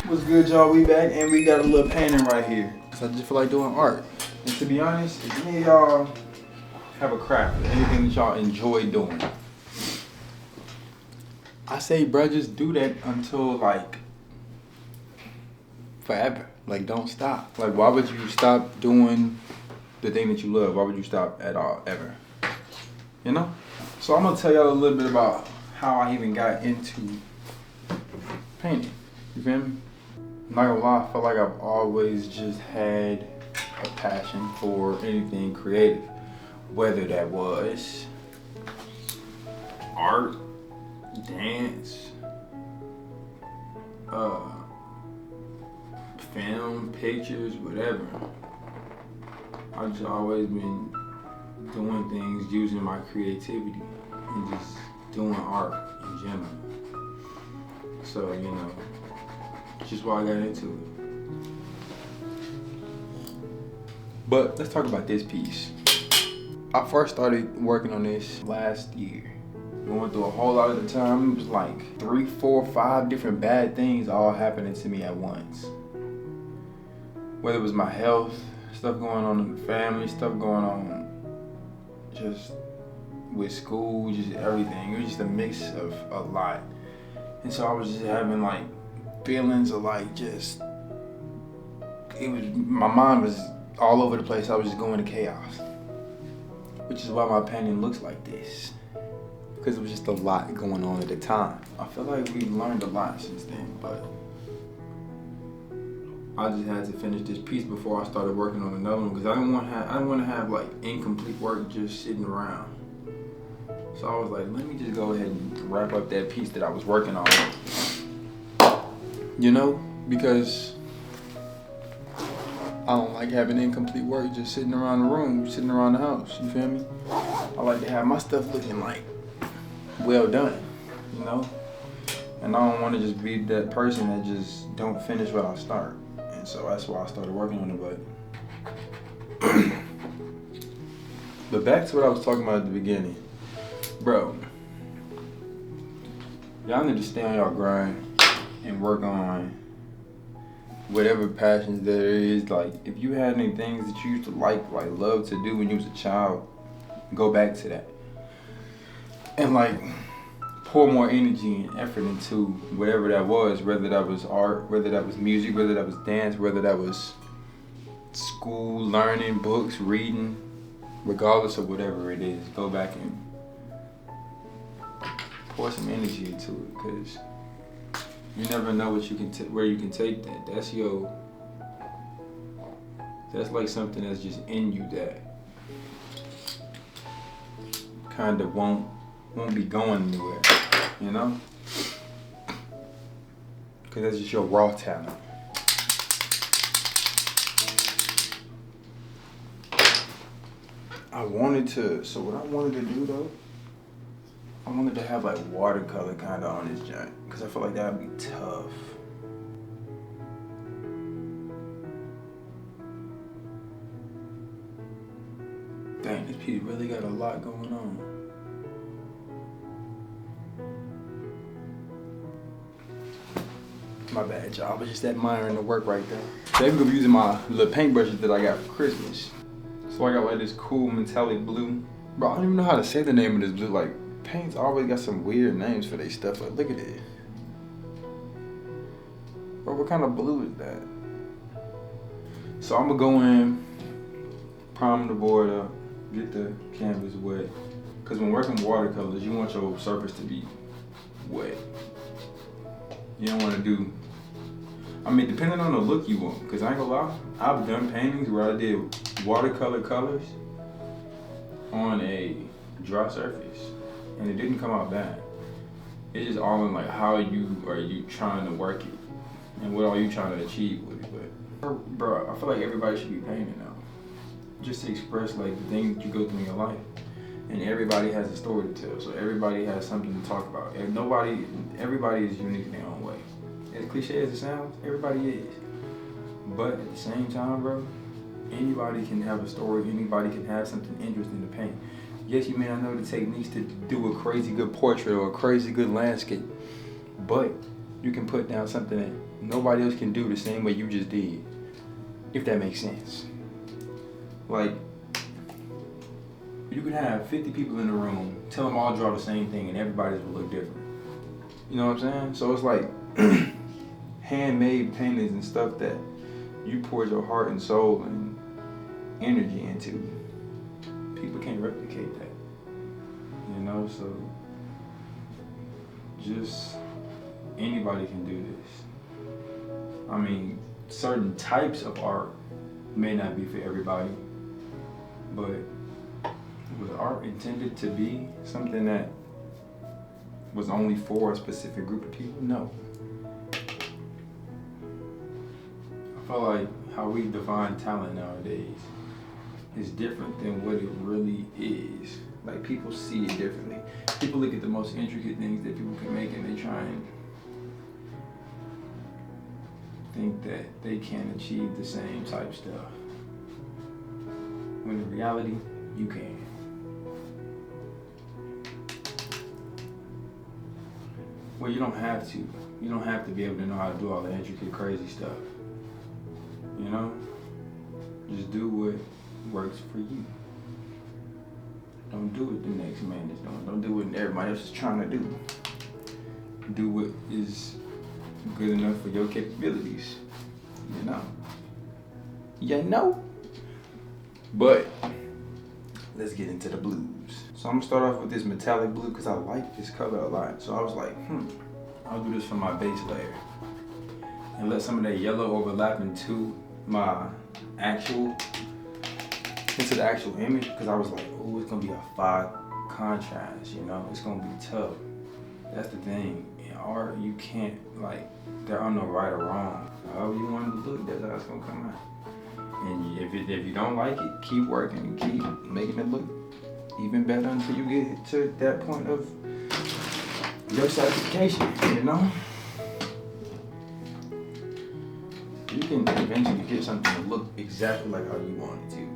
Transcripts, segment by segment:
What's good, y'all? We back and we got a little painting right here. So I just feel like doing art. And to be honest, if any of y'all have a craft or anything that y'all enjoy doing, I say, bro, just do that until like forever. Like, don't stop. Like, why would you stop doing the thing that you love? Why would you stop at all, ever? You know? So I'm gonna tell y'all a little bit about how I even got into painting. You feel me? I'm not gonna lie, I feel like I've always just had a passion for anything creative. Whether that was art, dance, film, pictures, whatever. I've just always been doing things using my creativity and just doing art in general. So, you know, just why I got into it. But let's talk about this piece. I first started working on this last year. We went through a whole lot of the time. It was like 3, 4, 5 different bad things all happening to me at once. Whether it was my health, stuff going on in the family, stuff going on just with school, just everything. It was just a mix of a lot. And so I was just having like feelings of like just, my mind was all over the place. I was just going to chaos. Which is why my painting looks like this. Because it was just a lot going on at the time. I feel like we've learned a lot since then, but I just had to finish this piece before I started working on another one because I didn't want to have like incomplete work just sitting around. So I was like, let me just go ahead and wrap up that piece that I was working on. You know, because I don't like having incomplete work just sitting around the room, sitting around the house, you feel me? I like to have my stuff looking like well done, you know? And I don't want to just be that person that just don't finish what I start. And so that's why I started working on it, but back to what I was talking about at the beginning. Bro, y'all need to stay on y'all grind and work on whatever passions there is. Like, if you had any things that you used to like love to do when you was a child, go back to that. And like, pour more energy and effort into whatever that was, whether that was art, whether that was music, whether that was dance, whether that was school, learning, books, reading, regardless of whatever it is, go back and pour some energy into it, because you never know what you can where you can take that. That's like something that's just in you that kind of won't be going anywhere, you know? Because that's just your raw talent. So what I wanted to do though, I wanted to have like watercolor kind of on this joint, because I feel like that would be tough. Dang, this piece really got a lot going on. My bad, y'all. I was just admiring the work right there. Today we're gonna be using my little paintbrushes that I got for Christmas. So I got like this cool metallic blue. Bro, I don't even know how to say the name of this blue. Like, paints always got some weird names for their stuff. Like, look at it. Bro, what kind of blue is that? So I'm gonna go in, prime the board up, get the canvas wet. Cause when working with watercolors, you want your surface to be wet. You don't want to do, I mean, depending on the look you want, because I ain't gonna lie, I've done paintings where I did watercolor colors on a dry surface, and it didn't come out bad. It's just all in like how are you trying to work it, and what are you trying to achieve with it. But bro, I feel like everybody should be painting now, just to express like the things that you go through in your life. And everybody has a story to tell, so everybody has something to talk about. And everybody is unique in their own way. As cliche as it sounds, everybody is. But at the same time, bro, anybody can have a story, anybody can have something interesting to paint. Yes, you may not know the techniques to do a crazy good portrait or a crazy good landscape, but you can put down something that nobody else can do the same way you just did, if that makes sense. Like, you could have 50 people in the room, tell them all draw the same thing, and everybody's will look different. You know what I'm saying? So it's like handmade paintings and stuff that you poured your heart and soul and energy into. People can't replicate that. You know, so just anybody can do this. I mean, certain types of art may not be for everybody, but was art intended to be something that was only for a specific group of people? No. I feel like how we define talent nowadays is different than what it really is. Like, people see it differently. People look at the most intricate things that people can make and they try and think that they can achieve the same type stuff. When in reality, you can. Well, you don't have to. You don't have to be able to know how to do all the intricate, crazy stuff. You know? Just do what works for you. Don't do what the next man is doing. Don't do what everybody else is trying to do. Do what is good enough for your capabilities. You know? You know? But let's get into the blues. So I'm gonna start off with this metallic blue because I like this color a lot. So I was like, I'll do this for my base layer. And let some of that yellow overlap into the actual image, because I was like, oh, it's gonna be a fire contrast, you know? It's gonna be tough. That's the thing. In art, you can't, like, there are no right or wrong. However you want it to look, that's how it's gonna come out. And if you don't like it, keep working and keep making it look even better until you get to that point of your satisfaction, you know? You can eventually get something to look exactly like how you want it to.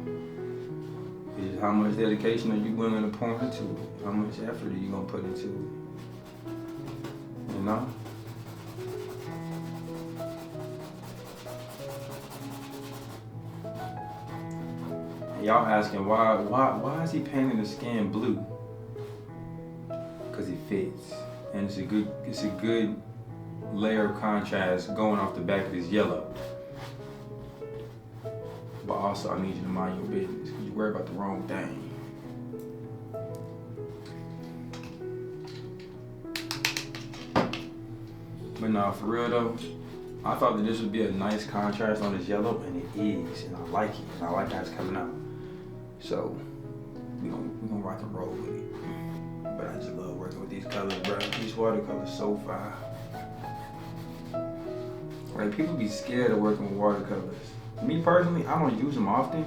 It's how much dedication are you willing to pour into it? How much effort are you gonna put into it? You know? Y'all asking why is he painting the skin blue? Because it fits, and it's a good layer of contrast going off the back of this yellow. But also, I need you to mind your business because you worry about the wrong thing. But nah, for real though, I thought that this would be a nice contrast on this yellow, and it is, and I like it, and I like how it's coming out. So, we gonna rock and roll with it. But I just love working with these colors, bro. These watercolors so fire. Like, people be scared of working with watercolors. Me personally, I don't use them often,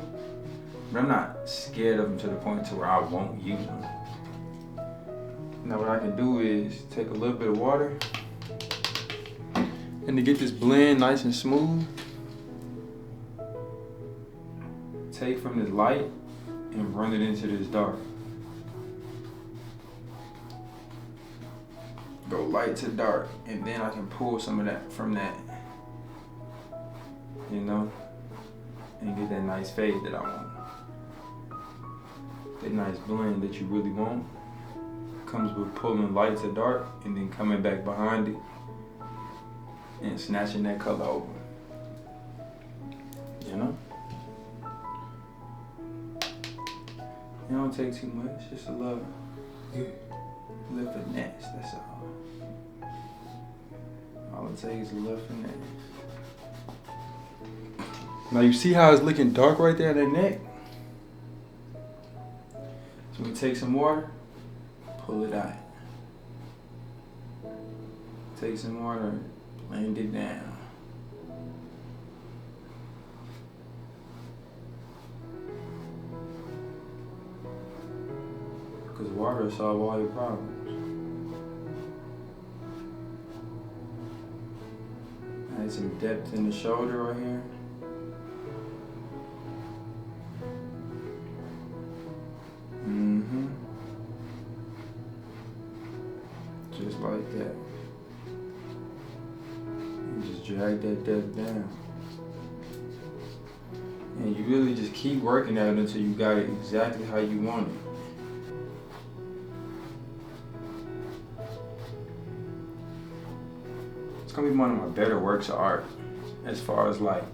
but I'm not scared of them to the point to where I won't use them. Now what I can do is take a little bit of water, and to get this blend nice and smooth, take from this light and run it into this dark. Go light to dark, and then I can pull some of that from that, you know, and get that nice fade that I want. That nice blend that you really want comes with pulling light to dark and then coming back behind it and snatching that color over, you know? It don't take too much, just a little finesse, that's all. All it takes is a little finesse. Now you see how it's looking dark right there in that neck? So we take some water, pull it out. Take some water, blend it down. Because water will solve all your problems. Add some depth in the shoulder right here. Just like that. just drag that depth down. And you really just keep working at it until you got it exactly how you want it. It's gonna be one of my better works of art as far as like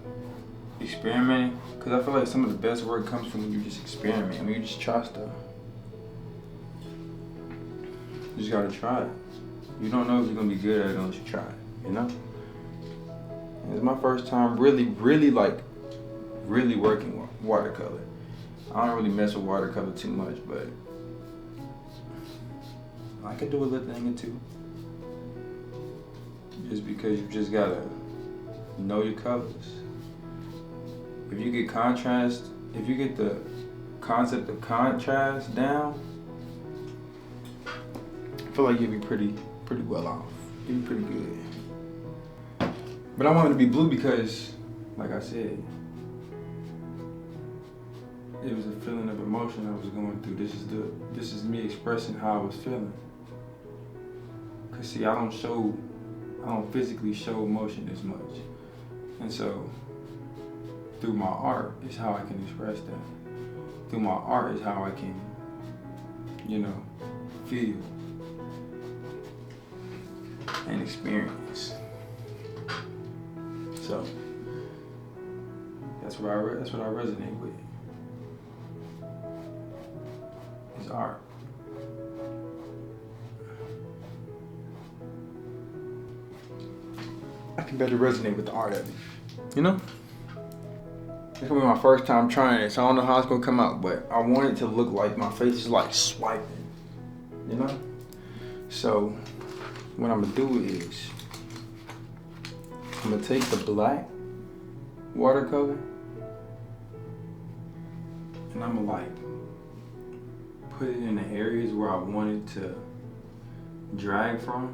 experimenting, because I feel like some of the best work comes from when you just experiment, when you just try stuff. You just gotta try it. You don't know if you're gonna be good at it unless you try it, you know? And it's my first time really working with watercolor. I don't really mess with watercolor too much, but I could do a little thing or two. Just because you just gotta know your colors. If you get contrast, if you get the concept of contrast down, I feel like you'll be pretty well off. You'll be pretty good. But I wanted to be blue because, like I said, it was a feeling of emotion I was going through. This is me expressing how I was feeling. Cause see, I don't physically show emotion as much. And so through my art is how I can express that. Through my art is how I can, feel and experience. So that's what I resonate with. It's art. I can better resonate with the art of it, you know? It's gonna be my first time trying it, so I don't know how it's gonna come out, but I want it to look like my face is like swiping, you know? So what I'm gonna do is, I'm gonna take the black watercolor and I'm gonna like put it in the areas where I wanted to drag from.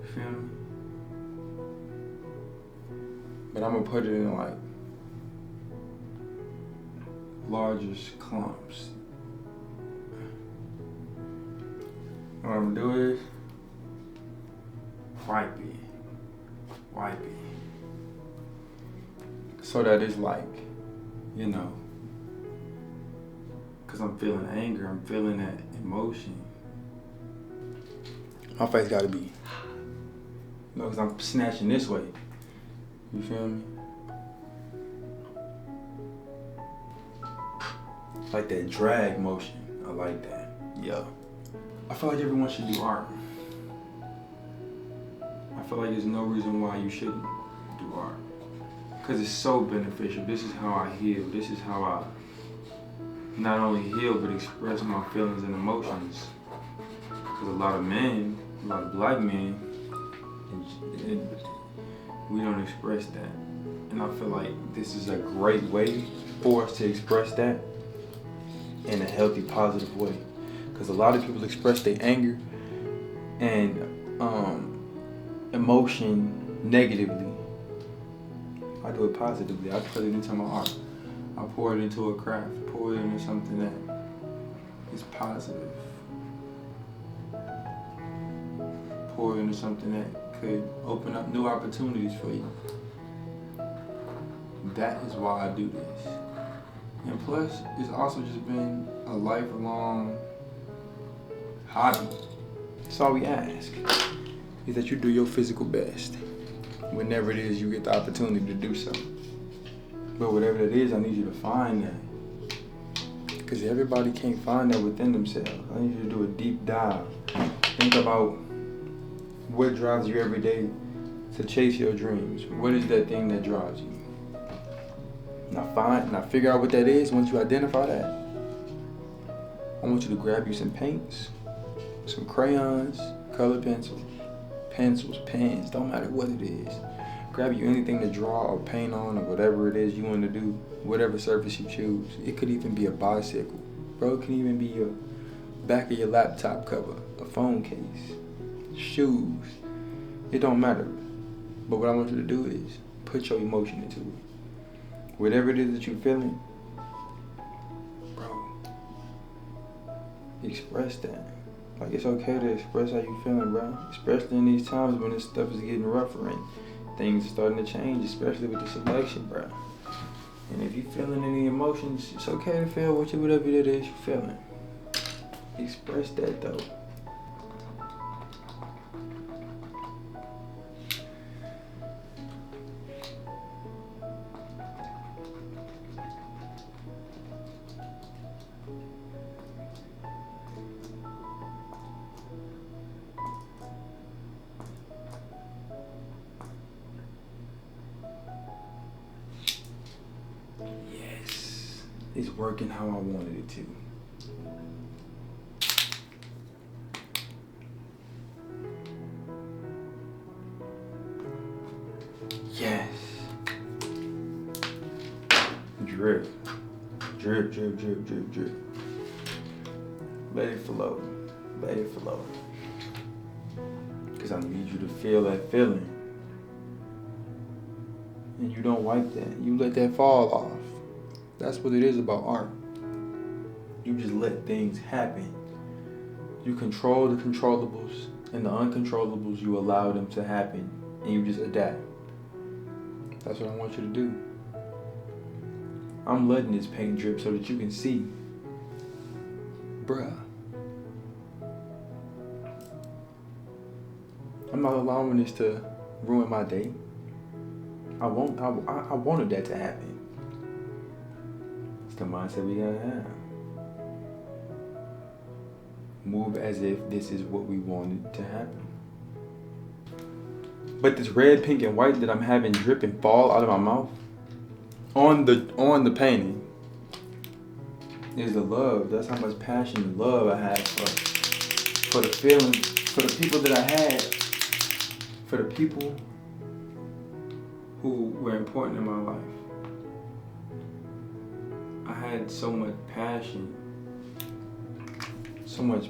You feel me? But I'm gonna put it in like largest clumps. What I'm gonna do is wipe it. So that it's like, cause I'm feeling anger, I'm feeling that emotion. My face gotta be, cause I'm snatching this way. You feel me? Like that drag motion, I like that, yeah. I feel like everyone should do art. I feel like there's no reason why you shouldn't do art. Because it's so beneficial. This is how I heal. This is how I not only heal, but express my feelings and emotions. Because a lot of black men, we don't express that. And I feel like this is a great way for us to express that in a healthy, positive way. Because a lot of people express their anger and emotion negatively. I do it positively. I put it into my art. I pour it into a craft. Pour it into something that is positive. Pour it into something that could open up new opportunities for you. That is why I do this. And plus, it's also just been a lifelong hobby. That's all we ask, is that you do your physical best whenever it is you get the opportunity to do so. But whatever it is, I need you to find that. Because everybody can't find that within themselves. I need you to do a deep dive. Think about what drives you every day to chase your dreams. What is that thing that drives you? Now figure out what that is. Once you identify that, I want you to grab you some paints, some crayons, colored pencils, pens, don't matter what it is. Grab you anything to draw or paint on or whatever it is you want to do, whatever surface you choose. It could even be a bicycle. Bro, it can even be your back of your laptop cover, a phone case, shoes. It don't matter. But what I want you to do is put your emotion into it. Whatever it is that you're feeling, bro, express that. Like, it's okay to express how you feeling, bro. Especially in these times when this stuff is getting rougher and things are starting to change, especially with this election, bro. And if you feeling any emotions, it's okay to feel whatever it is you're feeling. Express that, though. Yes, it's working how I wanted it to. Yes. Drip. Drip, drip, drip, drip, drip. Let it flow. Let it flow. Because I need you to feel that feeling. And you don't wipe that. You let that fall off. That's what it is about art. You just let things happen. You control the controllables, and the uncontrollables, you allow them to happen, and you just adapt. That's what I want you to do. I'm letting this paint drip so that you can see. Bruh. I'm not allowing this to ruin my day. I wanted that to happen. It's the mindset we gotta have. Move as if this is what we wanted to happen. But this red, pink, and white that I'm having drip and fall out of my mouth on the painting is the love. That's how much passion and love I have for the feeling, for the people that I had, for the people who were important in my life. I had so much passion, so much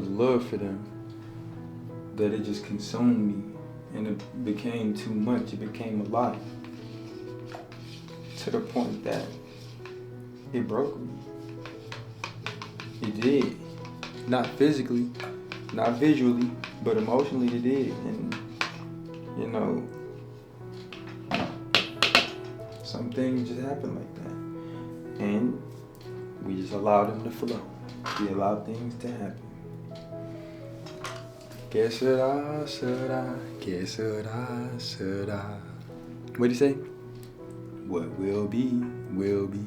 love for them that it just consumed me, and it became too much. It became a lot, to the point that it broke me. It did. Not physically, not visually, but emotionally it did. And you know, some things just happen like that, and we just allow them to flow. We allow things to happen. Que sera, sera, que sera, sera. What do you say? What will be, will be.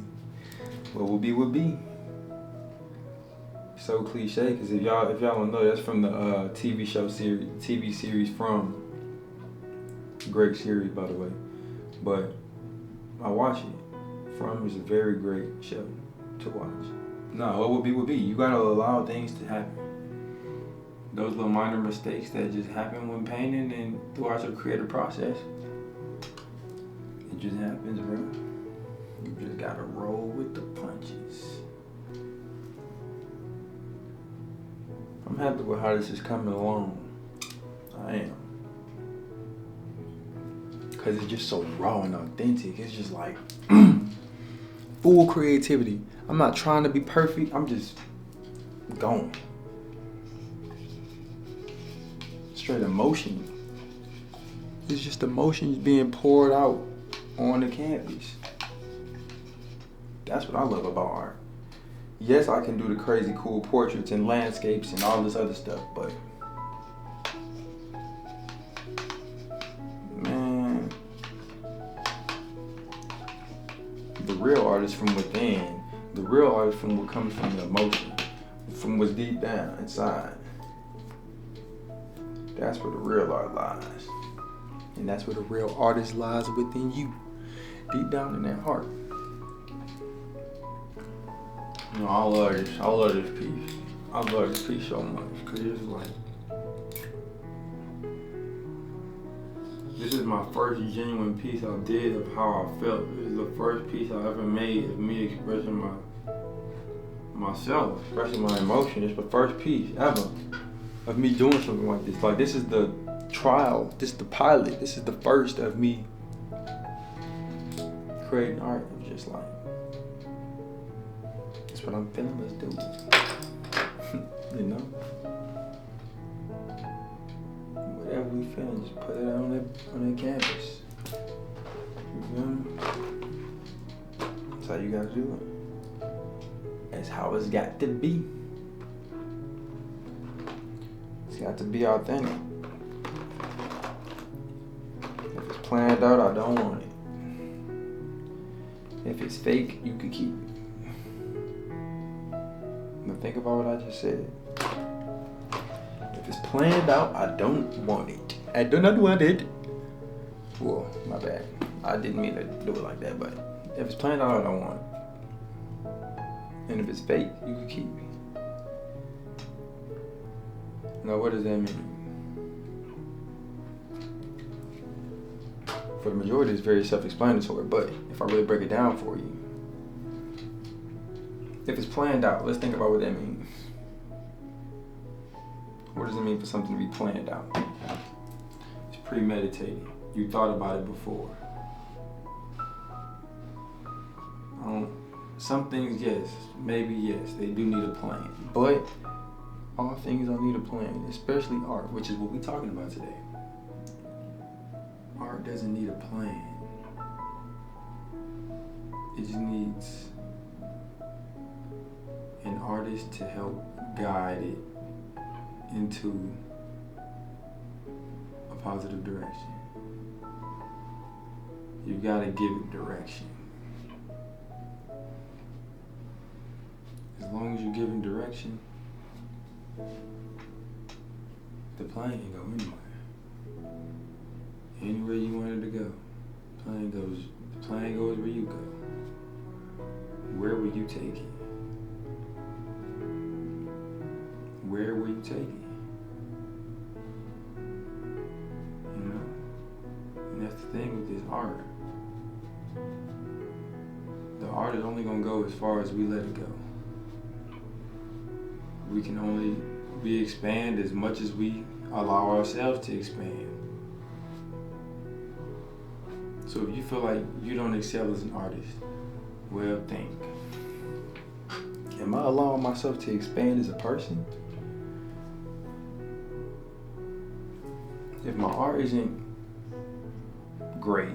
What will be, will be. So cliche, because if y'all don't know, that's from the TV series from great series, by the way. But I watch it. From is a very great show to watch. No, what will be, will be. You gotta allow things to happen. Those little minor mistakes that just happen when painting and throughout your creative process. It just happens, bro. You just gotta roll with the punches. I'm happy with how this is coming along. I am. Because it's just so raw and authentic. It's just like full creativity. I'm not trying to be perfect. I'm just going. Straight emotion. It's just emotions being poured out on the canvas. That's what I love about art. Yes, I can do the crazy cool portraits and landscapes and all this other stuff, but man, the real art is from within. The real art is from what comes from the emotion, from what's deep down inside. That's where the real art lies. And that's where the real artist lies within you, deep down in that heart. You know, I love this piece. I love this piece so much because it's like, this is my first genuine piece I did of how I felt. This is the first piece I ever made of me expressing myself, expressing my emotion. It's the first piece ever of me doing something like this. Like, this is the trial, this is the pilot, this is the first of me creating art. It's just like, that's what I'm feeling, let's do it. You know? Whatever we feeling, just put it on that canvas. You feel me? That's how you gotta do it. That's how it's got to be. It's got to be authentic. If it's planned out, I don't want it. If it's fake, you can keep it. Now think about what I just said. If it's planned out, I don't want it. I do not want it. Well, my bad. I didn't mean to do it like that, but if it's planned out, I don't want it. And if it's fake, you can keep it. Now, what does that mean? For the majority, it's very self-explanatory, but if I really break it down for you, if it's planned out, let's think about what that means. What does it mean for something to be planned out? It's premeditated. You thought about it before. Some things, yes, maybe yes, they do need a plan. But all things don't need a plan, especially art, which is what we're talking about today. Art doesn't need a plan. It just needs an artist to help guide it into a positive direction. You gotta give it direction. As long as you're giving direction, the plane can go anywhere. Anywhere you want it to go. The plane goes where you go. Where will you take it? Where will you take it? You know? And that's the thing with this art. The art is only gonna go as far as we let it go. We can only expand as much as we allow ourselves to expand. So if you feel like you don't excel as an artist, well, think. Am I allowing myself to expand as a person? If my art isn't great,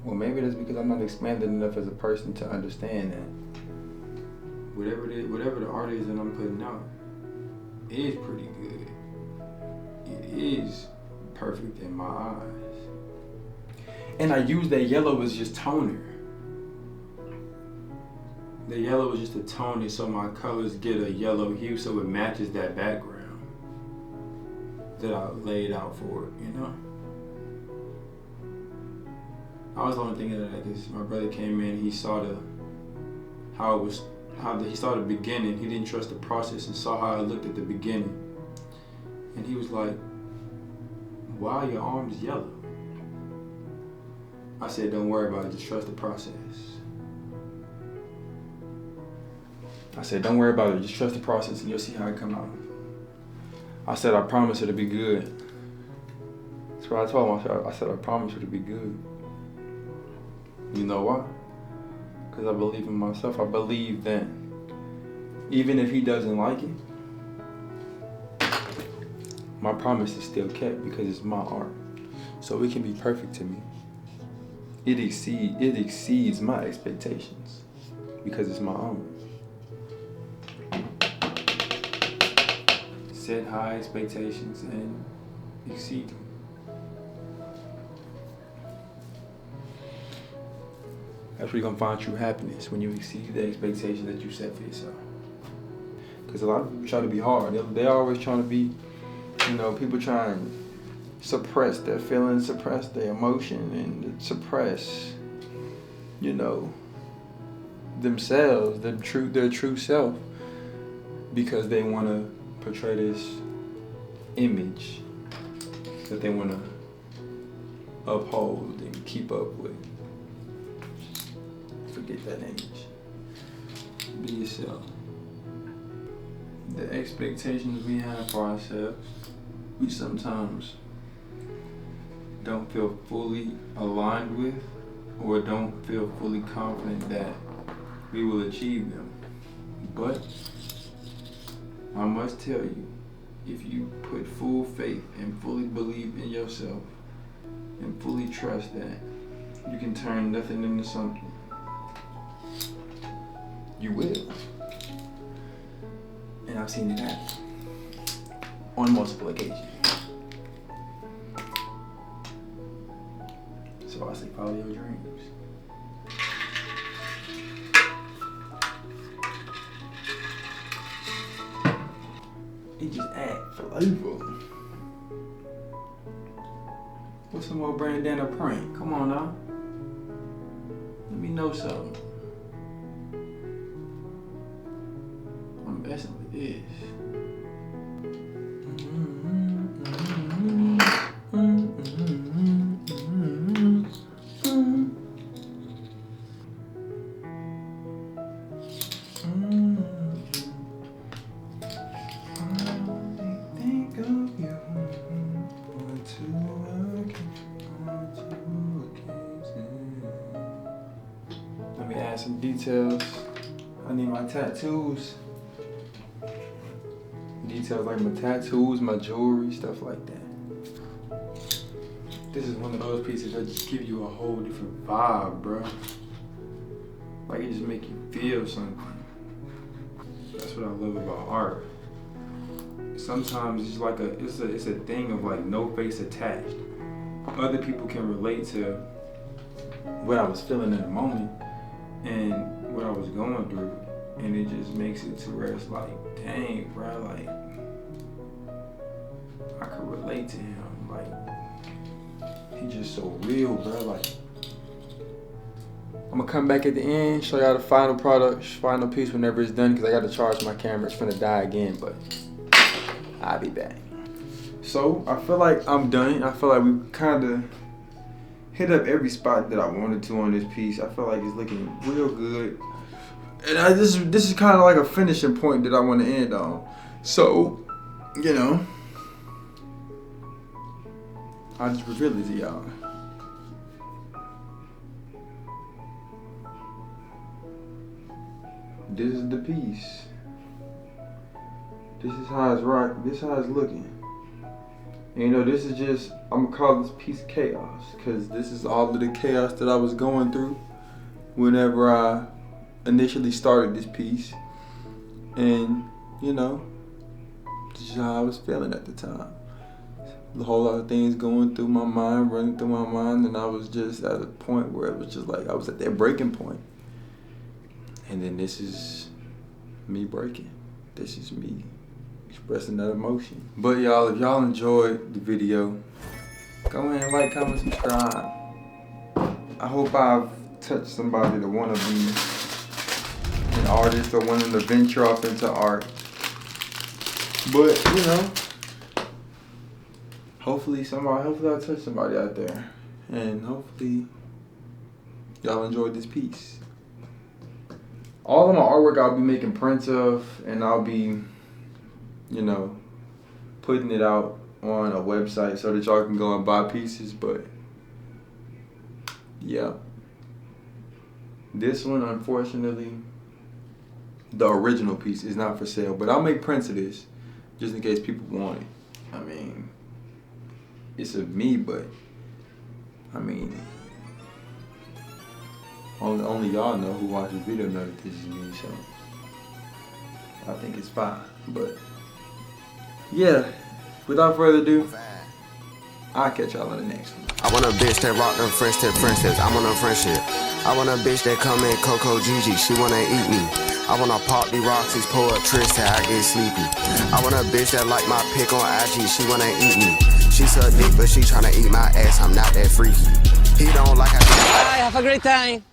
well, maybe that's because I'm not expanded enough as a person to understand that whatever the art is that I'm putting out is pretty good. It is perfect in my eyes. And I use that yellow as just toner. The yellow is just a toner so my colors get a yellow hue so it matches that background that I laid out for it, you know? I was only thinking of that because my brother came in, he saw he saw the beginning. He didn't trust the process and saw how I looked at the beginning. And he was like, why are your arms yellow? I said, don't worry about it, just trust the process. I said, don't worry about it, just trust the process and you'll see how it come out. I said, I promise it'll be good. That's what I told him. I said, I promise it'll be good. You know why? Because I believe in myself. I believe that even if he doesn't like it, my promise is still kept because it's my art. So it can be perfect to me. It exceeds my expectations because it's my own. Set high expectations and exceed them. That's where you're gonna find true happiness, when you exceed the expectation that you set for yourself. Because a lot of people try to be hard. They're always trying to be, people try and suppress their feelings, suppress their emotion, and suppress, themselves, their true self, because they want to portray this image that they want to uphold and keep up with. Forget that image. Be yourself. The expectations we have for ourselves, we sometimes don't feel fully aligned with, or don't feel fully confident that we will achieve them. But I must tell you, if you put full faith and fully believe in yourself and fully trust that you can turn nothing into something, you will. And I've seen it happen on multiple occasions. So I say follow your dreams. It just add flavor. What's some more bandana prank? Come on now. Let me know something. I'm messing with this. Let me add some details. I need my tattoos. Details like my tattoos, my jewelry, stuff like that. This is one of those pieces that just give you a whole different vibe, bro. Like it just make you feel something. That's what I love about art. Sometimes it's like it's a thing of like no face attached. Other people can relate to what I was feeling in the moment and what I was going through, and it just makes it to where it's like, dang, bro, like I could relate to him. Like he just so real, bro. Like I'm gonna come back at the end, show y'all the final product, final piece whenever it's done, because I gotta charge my camera. It's finna die again, but I'll be back. So I feel like I'm done. I feel like we kind of hit up every spot that I wanted to on this piece. I feel like it's looking real good. And this is kind of like a finishing point that I want to end on. So, you know, I'll just reveal it to y'all. This is the piece. This is how it's rock. This is how it's looking. And you know, this is just, I'm gonna call this piece chaos, because this is all of the chaos that I was going through whenever I initially started this piece. And you know, this is how I was feeling at the time. A whole lot of things going through my mind, running through my mind, and I was just at a point where it was just like I was at that breaking point. And then this is me breaking. This is me expressing that emotion. But y'all, if y'all enjoyed the video, go ahead and like, comment, subscribe. I hope I've touched somebody that wanna be an artist or wanting to venture off into art. But you know, hopefully I touched somebody out there, and hopefully y'all enjoyed this piece. All of my artwork I'll be making prints of, and I'll be, you know, putting it out on a website so that y'all can go and buy pieces. But yeah, this one, unfortunately, the original piece is not for sale, but I'll make prints of this just in case people want it. I mean, it's of me, but I mean, only y'all know who watch this video know that this is me, so I think it's fine. But yeah, without further ado, I'll catch y'all on the next one. I want a bitch that rock them French tip princess. I'm on a friendship. I want a bitch that come in Coco Gigi. She wanna eat me. I wanna pop the Roxy's, pull up Trish till I get sleepy. I want a bitch that like my pic on IG. She wanna eat me. She suck dick, but she tryna eat my ass. I'm not that freaky. He don't like I do. Bye, have a great time.